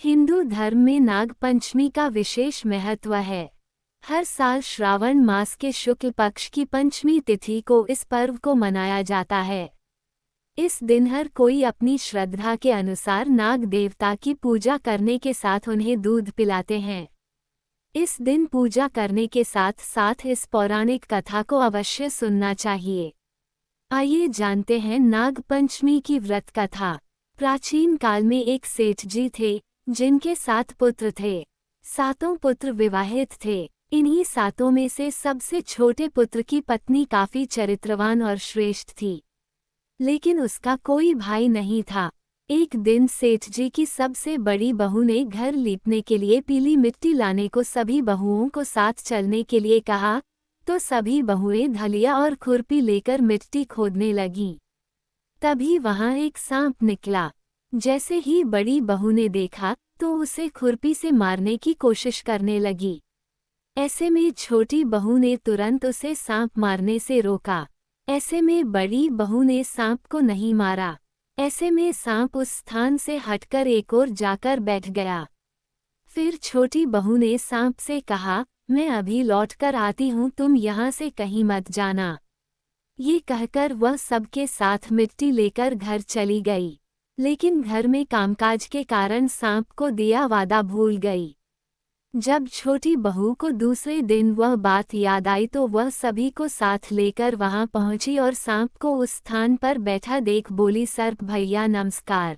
हिंदू धर्म में नाग पंचमी का विशेष महत्व है। हर साल श्रावण मास के शुक्ल पक्ष की पंचमी तिथि को इस पर्व को मनाया जाता है। इस दिन हर कोई अपनी श्रद्धा के अनुसार नाग देवता की पूजा करने के साथ उन्हें दूध पिलाते हैं। इस दिन पूजा करने के साथ साथ इस पौराणिक कथा को अवश्य सुनना चाहिए। आइए जानते हैं नाग पंचमी की व्रत कथा। प्राचीन काल में एक सेठ जी थे जिनके 7 पुत्र थे। 7 पुत्र विवाहित थे। इन्हीं 7 में से सबसे छोटे पुत्र की पत्नी काफी चरित्रवान और श्रेष्ठ थी, लेकिन उसका कोई भाई नहीं था। एक दिन सेठ जी की सबसे बड़ी बहू ने घर लीपने के लिए पीली मिट्टी लाने को सभी बहुओं को साथ चलने के लिए कहा, तो सभी बहुएं धलिया और खुरपी लेकर मिट्टी खोदने लगीं। तभी वहां एक सांप निकला। जैसे ही बड़ी बहू ने देखा तो उसे खुरपी से मारने की कोशिश करने लगी। ऐसे में छोटी बहू ने तुरंत उसे सांप मारने से रोका। ऐसे में बड़ी बहू ने सांप को नहीं मारा। ऐसे में सांप उस स्थान से हटकर एक ओर जाकर बैठ गया। फिर छोटी बहू ने सांप से कहा, मैं अभी लौटकर आती हूँ, तुम यहाँ से कहीं मत जाना। ये कहकर वह सबके साथ मिट्टी लेकर घर चली गई, लेकिन घर में कामकाज के कारण सांप को दिया वादा भूल गई। जब छोटी बहू को दूसरे दिन वह बात याद आई तो वह सभी को साथ लेकर वहां पहुंची और सांप को उस स्थान पर बैठा देख बोली, सर्प भैया नमस्कार।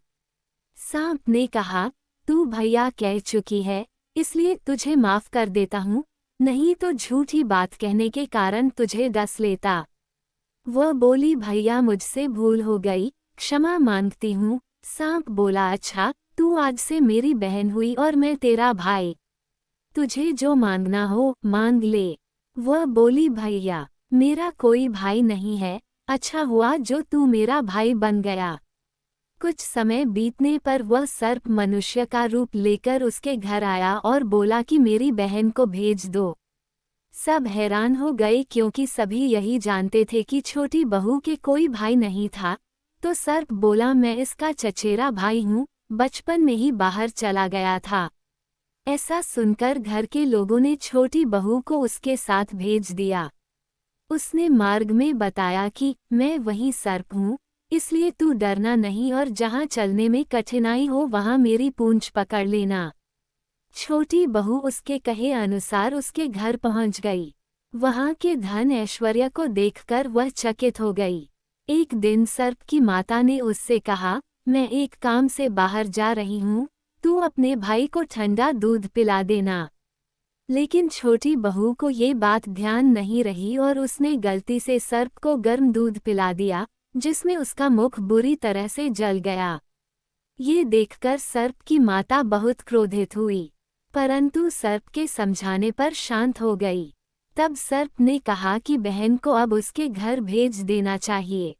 सांप ने कहा, तू भैया कह चुकी है, इसलिए तुझे माफ कर देता हूँ, नहीं तो झूठी बात कहने के कारण तुझे डस लेता। वह बोली, भैया मुझसे भूल हो गई, क्षमा मांगती हूँ। सांप बोला, अच्छा, तू आज से मेरी बहन हुई और मैं तेरा भाई। तुझे जो मांगना हो मांग ले। वह बोली, भैया मेरा कोई भाई नहीं है, अच्छा हुआ जो तू मेरा भाई बन गया। कुछ समय बीतने पर वह सर्प मनुष्य का रूप लेकर उसके घर आया और बोला कि मेरी बहन को भेज दो। सब हैरान हो गए क्योंकि सभी यही जानते थे कि छोटी बहू के कोई भाई नहीं था। तो सर्प बोला, मैं इसका चचेरा भाई हूँ, बचपन में ही बाहर चला गया था। ऐसा सुनकर घर के लोगों ने छोटी बहू को उसके साथ भेज दिया। उसने मार्ग में बताया कि मैं वही सर्प हूँ, इसलिए तू डरना नहीं और जहाँ चलने में कठिनाई हो वहाँ मेरी पूंछ पकड़ लेना। छोटी बहू उसके कहे अनुसार उसके घर पहुँच गई। वहाँ के धन ऐश्वर्य को देखकर वह चकित हो गई। एक दिन सर्प की माता ने उससे कहा, मैं एक काम से बाहर जा रही हूँ, तू अपने भाई को ठंडा दूध पिला देना। लेकिन छोटी बहू को ये बात ध्यान नहीं रही और उसने गलती से सर्प को गर्म दूध पिला दिया, जिसमें उसका मुख बुरी तरह से जल गया। ये देखकर सर्प की माता बहुत क्रोधित हुई, परंतु सर्प के समझाने पर शांत हो गई। तब सर्प ने कहा कि बहन को अब उसके घर भेज देना चाहिए।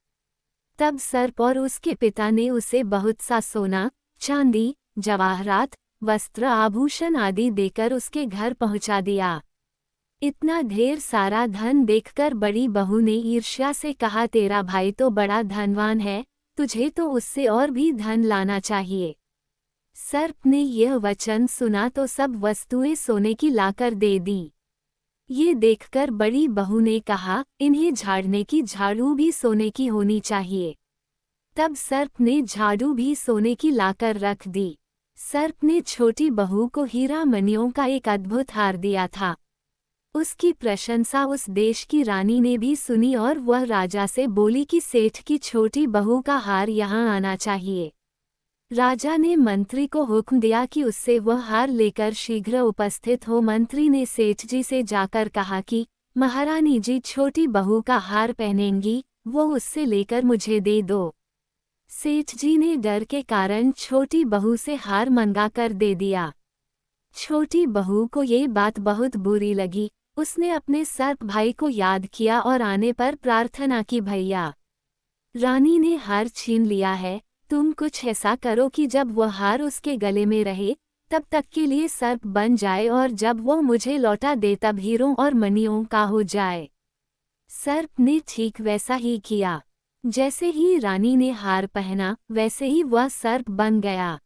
तब सर्प और उसके पिता ने उसे बहुत सा सोना, चांदी, जवाहरात, वस्त्र, आभूषण आदि देकर उसके घर पहुंचा दिया। इतना ढेर सारा धन देखकर बड़ी बहू ने ईर्ष्या से कहा, तेरा भाई तो बड़ा धनवान है, तुझे तो उससे और भी धन लाना चाहिए। सर्प ने यह वचन सुना तो सब वस्तुएं सोने की लाकर दे दी। ये देखकर बड़ी बहू ने कहा, इन्हें झाड़ने की झाड़ू भी सोने की होनी चाहिए। तब सर्प ने झाड़ू भी सोने की लाकर रख दी। सर्प ने छोटी बहू को हीरा मणियों का एक अद्भुत हार दिया था। उसकी प्रशंसा उस देश की रानी ने भी सुनी और वह राजा से बोली कि सेठ की छोटी बहू का हार यहाँ आना चाहिए। राजा ने मंत्री को हुक्म दिया कि उससे वह हार लेकर शीघ्र उपस्थित हो। मंत्री ने सेठ जी से जाकर कहा कि महारानी जी छोटी बहू का हार पहनेंगी, वो उससे लेकर मुझे दे दो। सेठ जी ने डर के कारण छोटी बहू से हार मंगा कर दे दिया। छोटी बहू को ये बात बहुत बुरी लगी। उसने अपने सर्प भाई को याद किया और आने पर प्रार्थना की, भैया रानी ने हार छीन लिया है, तुम कुछ ऐसा करो कि जब वह हार उसके गले में रहे तब तक के लिए सर्प बन जाए और जब वो मुझे लौटा दे तब हीरों और मणियों का हो जाए। सर्प ने ठीक वैसा ही किया। जैसे ही रानी ने हार पहना वैसे ही वह सर्प बन गया।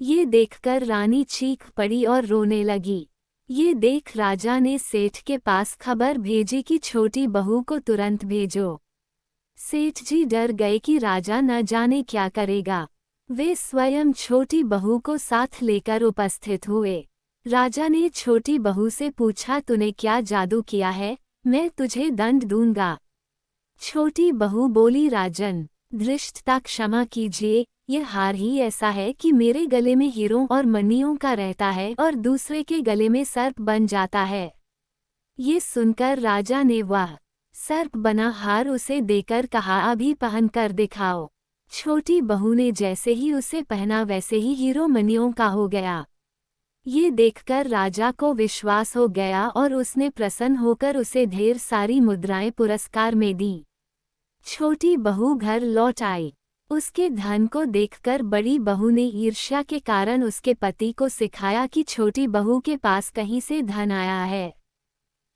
ये देखकर रानी चीख पड़ी और रोने लगी। ये देख राजा ने सेठ के पास खबर भेजी कि छोटी बहू को तुरंत भेजो। सेठ जी डर गए कि राजा न जाने क्या करेगा। वे स्वयं छोटी बहू को साथ लेकर उपस्थित हुए। राजा ने छोटी बहू से पूछा, तूने क्या जादू किया है, मैं तुझे दंड दूंगा। छोटी बहू बोली, राजन धृष्टता क्षमा कीजिए, यह हार ही ऐसा है कि मेरे गले में हीरों और मणियों का रहता है और दूसरे के गले में सर्प बन जाता है। ये सुनकर राजा ने वह सर्प बना हार उसे देकर कहा, अभी पहन कर दिखाओ। छोटी बहू ने जैसे ही उसे पहना वैसे ही हीरो मणियों का हो गया। ये देखकर राजा को विश्वास हो गया और उसने प्रसन्न होकर उसे ढेर सारी मुद्राएं पुरस्कार में दी। छोटी बहू घर लौट आई। उसके धन को देखकर बड़ी बहू ने ईर्ष्या के कारण उसके पति को सिखाया कि छोटी बहू के पास कहीं से धन आया है।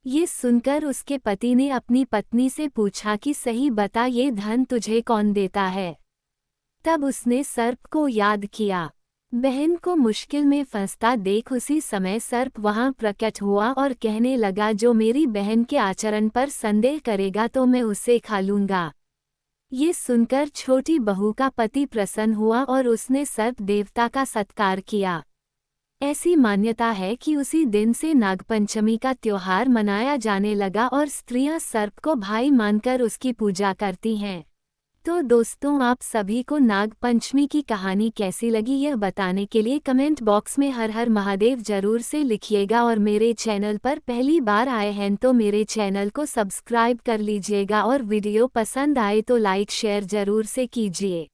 ये सुनकर उसके पति ने अपनी पत्नी से पूछा कि सही बता, ये धन तुझे कौन देता है। तब उसने सर्प को याद किया। बहन को मुश्किल में फंसता देख उसी समय सर्प वहां प्रकट हुआ और कहने लगा, जो मेरी बहन के आचरण पर संदेह करेगा तो मैं उसे खा लूंगा। ये सुनकर छोटी बहू का पति प्रसन्न हुआ और उसने सर्प देवता का सत्कार किया। ऐसी मान्यता है कि उसी दिन से नागपंचमी का त्योहार मनाया जाने लगा और स्त्रियां सर्प को भाई मानकर उसकी पूजा करती हैं। तो दोस्तों, आप सभी को नागपंचमी की कहानी कैसी लगी यह बताने के लिए कमेंट बॉक्स में हर हर महादेव जरूर से लिखिएगा और मेरे चैनल पर पहली बार आए हैं तो मेरे चैनल को सब्सक्राइब कर लीजिएगा और वीडियो पसंद आए तो लाइक शेयर जरूर से कीजिए।